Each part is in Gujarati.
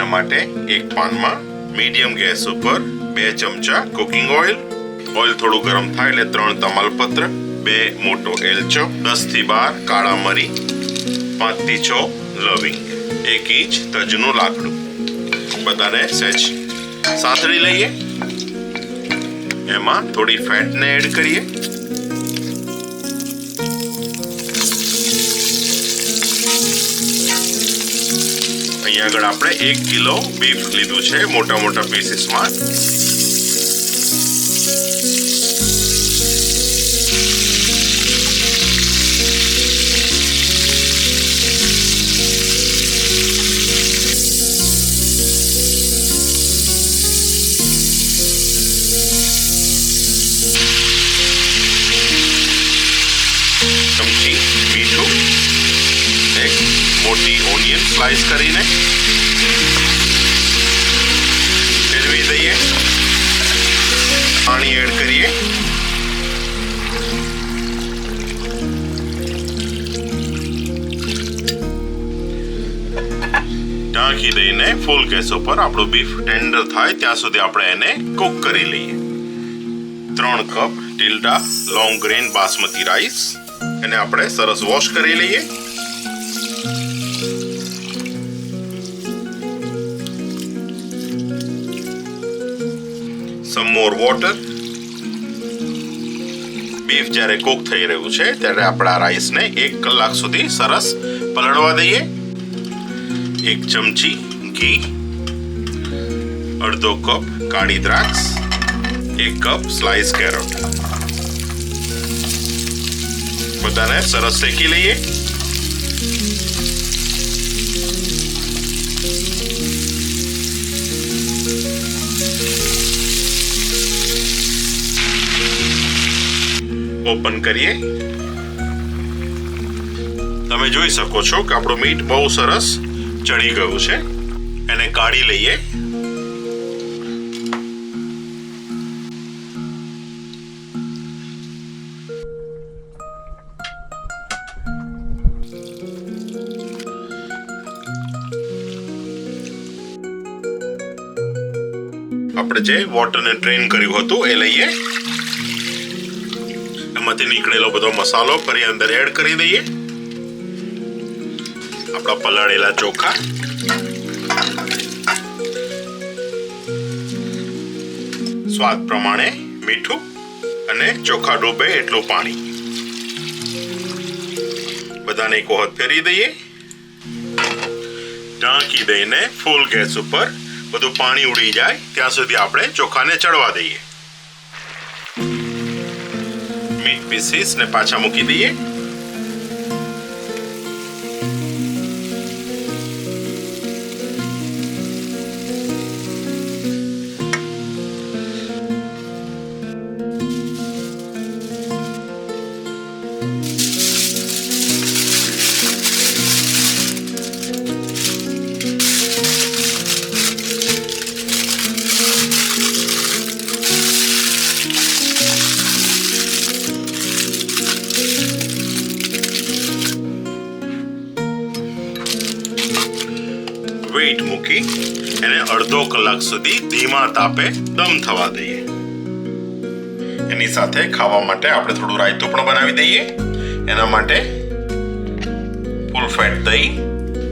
એના માટે એક પાનમાં મીડિયમ ગેસ ઉપર 2 ચમચા કુકિંગ ઓઇલ થોડું ગરમ થાય એટલે 3 તમાલપત્ર, 2 મોટો એલચો, 10 થી 12 કાળા મરી, 5 થી 6 લવિંગ, 1 ઇંચ તજનું લાકડું. બધાને સહેજ સાંતળી લઈએ. એમાં થોડી ફેટને એડ કરીએ. અહીંયા આગળ આપણે 1 કિલો બીફ લીધું છે મોટા મોટા પીસીસમાં. ચમચી મીઠું, એક મોટી ઓનિયન સ્લાઇસ કરીને ફેરવી દઈએ. પાણી એડ કરીએ. ઢાંકી દઈને ફૂલ ગેસ ઉપર આપણું બીફ ટેન્ડર થાય ત્યાં સુધી આપણે એને કુક કરી લઈએ. 3 cup Tilda long grain basmati rice, એને આપણે સરસ વોશ કરી લઈએ. Some more water. બીફ જ્યારે કુક થઈ રહ્યું છે ત્યારે આપણે આ રાઈસને 1 કલાક સુધી સરસ પલળવા દઈએ. 1 ચમચી ઘી, અડધો કપ કાળી દ્રાક્ષ, 1 કપ સ્લાઇસ કેરોટ. બધાને સરસ શેકી લઈએ. ઓપન કરીએ. તમે જોઈ શકો છો કે આપણું મીટ બહુ સરસ ચડી ગયું છે. એને કાઢી લઈએ. આપણે જે વોટરને ડ્રેન કર્યું હતું એ લઈએ. એમાંથી નીકળેલો બધો મસાલો ફરી અંદર એડ કરી દઈએ. આપણા પલાળેલા ચોખા, સ્વાદ પ્રમાણે મીઠું અને ચોખા ડૂબે એટલું પાણી. બધાને એક વખત ફેરવી દઈએ. ઢાંકી દઈને ફૂલ ગેસ ઉપર બધું પાણી ઉડી જાય ત્યાં સુધી આપણે ચોખાને ચડવા દઈએ. મીટ પીસીસ ને પાછા મૂકી દઈએ. વેઇટ મૂકી એને અડધો કલાક સુધી ધીમા તાપે દમ થવા દઈએ. એની સાથે ખાવા માટે આપણે થોડું રાયતું પણ બનાવી દઈએ. એના માટે ફૂલ ફેટ દહીં,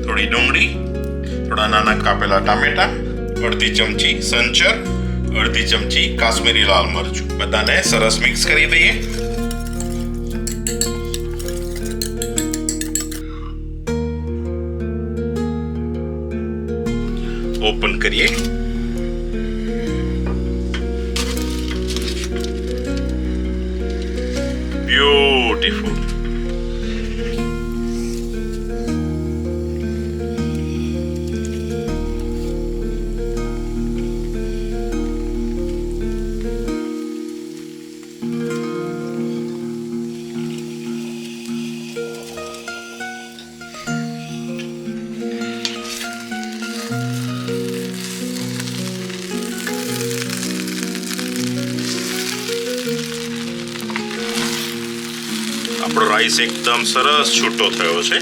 થોડી ડુંગળી, થોડા નાના કાપેલા ટામેટા, અડધી ચમચી સંચર, અડધી ચમચી કાશ્મીરી લાલ મરચું. બધાને સરસ મિક્સ કરી દઈએ. ઓપન કરીએ. બ્યુટીફુલ. આપણો રાઈસ એકદમ સરસ છૂટો થયો છે.